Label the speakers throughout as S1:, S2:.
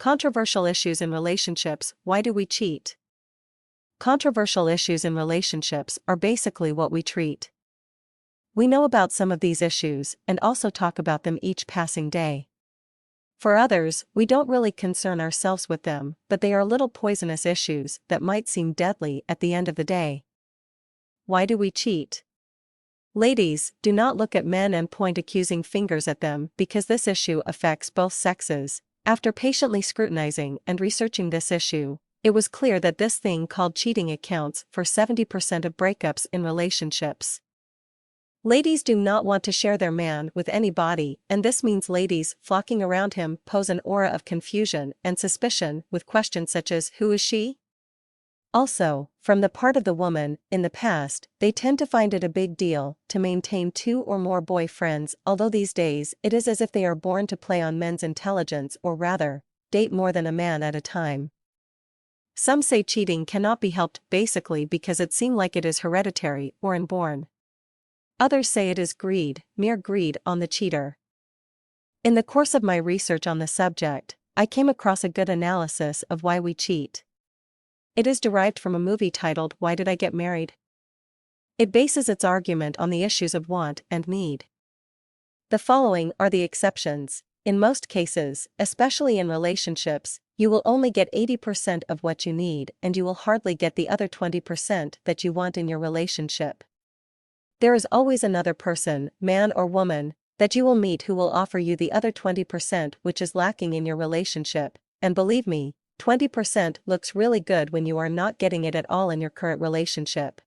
S1: Controversial issues in relationships. Why do we cheat? Controversial issues in relationships are basically what we treat. We know about some of these issues and also talk about them each passing day. For others, we don't really concern ourselves with them, but they are little poisonous issues that might seem deadly at the end of the day. Why do we cheat? Ladies, do not look at men and point accusing fingers at them because this issue affects both sexes. After patiently scrutinizing and researching this issue, it was clear that this thing called cheating accounts for 70% of breakups in relationships. Ladies do not want to share their man with anybody, and this means ladies flocking around him pose an aura of confusion and suspicion with questions such as, "Who is she?" Also, from the part of the woman, in the past, they tend to find it a big deal to maintain 2 or more boyfriends, although these days it is as if they are born to play on men's intelligence, or rather, date more than a man at a time. Some say cheating cannot be helped basically because it seems like it is hereditary or inborn. Others say it is greed, mere greed on the cheater. In the course of my research on the subject, I came across a good analysis of why we cheat. It is derived from a movie titled Why Did I Get Married? It bases its argument on the issues of want and need. The following are the exceptions. In most cases, especially in relationships, you will only get 80% of what you need and you will hardly get the other 20% that you want in your relationship. There is always another person, man or woman, that you will meet who will offer you the other 20% which is lacking in your relationship, and believe me, 20% looks really good when you are not getting it at all in your current relationship.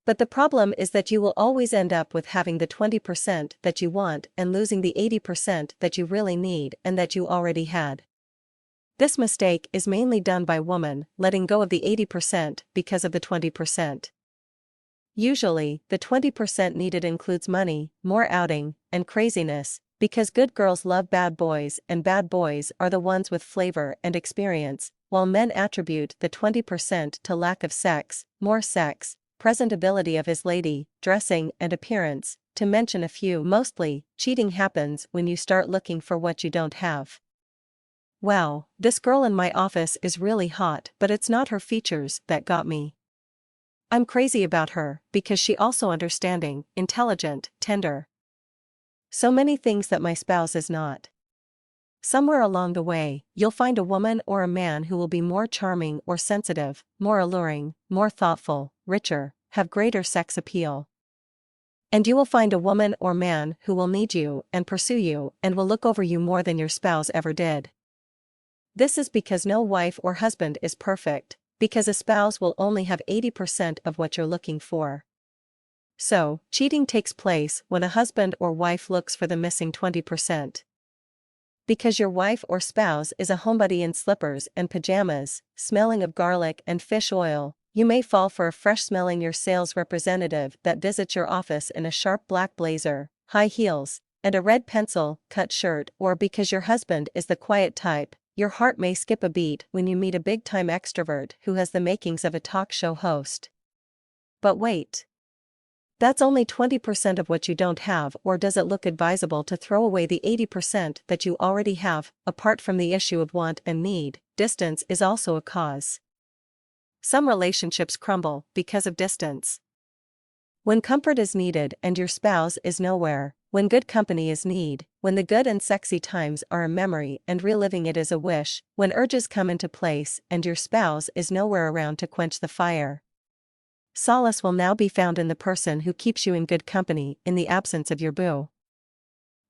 S1: But the problem is that you will always end up with having the 20% that you want and losing the 80% that you really need and that you already had. This mistake is mainly done by women, letting go of the 80% because of the 20%. Usually, the 20% needed includes money, more outing, and craziness, because good girls love bad boys and bad boys are the ones with flavor and experience, while men attribute the 20% to lack of sex, more sex, presentability of his lady, dressing and appearance, to mention a few. Mostly, cheating happens when you start looking for what you don't have. Wow, this girl in my office is really hot, but it's not her features that got me. I'm crazy about her because she also understanding, intelligent, tender. So many things that my spouse is not. Somewhere along the way, you'll find a woman or a man who will be more charming or sensitive, more alluring, more thoughtful, richer, have greater sex appeal. And you will find a woman or man who will need you and pursue you and will look over you more than your spouse ever did. This is because no wife or husband is perfect, because a spouse will only have 80% of what you're looking for. So, cheating takes place when a husband or wife looks for the missing 20%. Because your wife or spouse is a homebody in slippers and pajamas, smelling of garlic and fish oil, you may fall for a fresh-smelling your sales representative that visits your office in a sharp black blazer, high heels, and a red pencil-cut shirt, or because your husband is the quiet type, your heart may skip a beat when you meet a big-time extrovert who has the makings of a talk show host. But wait. That's only 20% of what you don't have, or does it look advisable to throw away the 80% that you already have? Apart from the issue of want and need, distance is also a cause. Some relationships crumble because of distance. When comfort is needed and your spouse is nowhere, when good company is need, when the good and sexy times are a memory and reliving it is a wish, when urges come into place and your spouse is nowhere around to quench the fire. Solace will now be found in the person who keeps you in good company in the absence of your boo.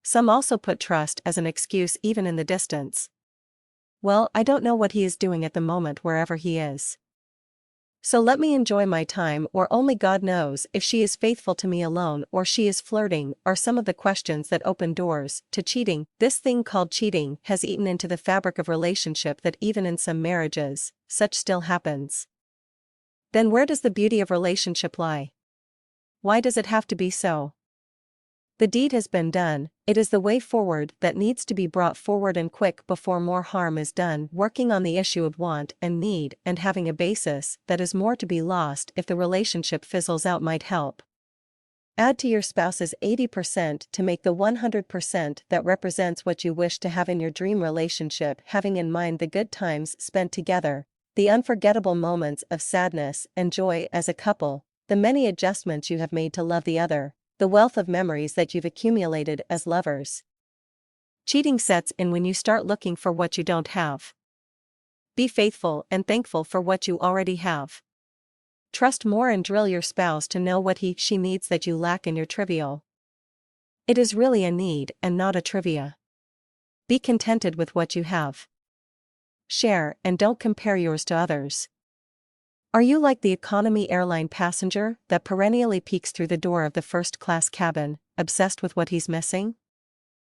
S1: Some also put trust as an excuse even in the distance. Well, I don't know what he is doing at the moment wherever he is. So let me enjoy my time, or only God knows if she is faithful to me alone or she is flirting, are some of the questions that open doors to cheating. This thing called cheating has eaten into the fabric of relationship that even in some marriages, such still happens. Then where does the beauty of relationship lie? Why does it have to be so? The deed has been done, it is the way forward that needs to be brought forward and quick before more harm is done. Working on the issue of want and need and having a basis that is more to be lost if the relationship fizzles out might help. Add to your spouse's 80% to make the 100% that represents what you wish to have in your dream relationship, having in mind the good times spent together, the unforgettable moments of sadness and joy as a couple, the many adjustments you have made to love the other, the wealth of memories that you've accumulated as lovers. Cheating sets in when you start looking for what you don't have. Be faithful and thankful for what you already have. Trust more and drill your spouse to know what she needs that you lack in your trivial. It is really a need and not a trivia. Be contented with what you have. Share and don't compare yours to others. Are you like the economy airline passenger that perennially peeks through the door of the first-class cabin, obsessed with what he's missing?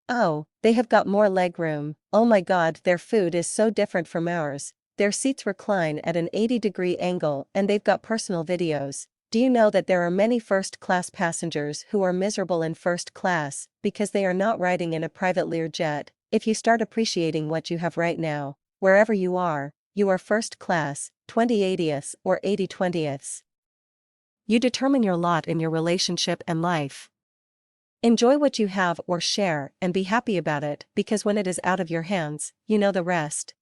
S1: Oh, they have got more legroom. Oh my God, their food is so different from ours. Their seats recline at an 80-degree angle and they've got personal videos. Do you know that there are many first-class passengers who are miserable in first class because they are not riding in a private Learjet? If you start appreciating what you have right now, wherever you are first class, 20/80ths or 80/20ths. You determine your lot in your relationship and life. Enjoy what you have or share and be happy about it, because when it is out of your hands, you know the rest.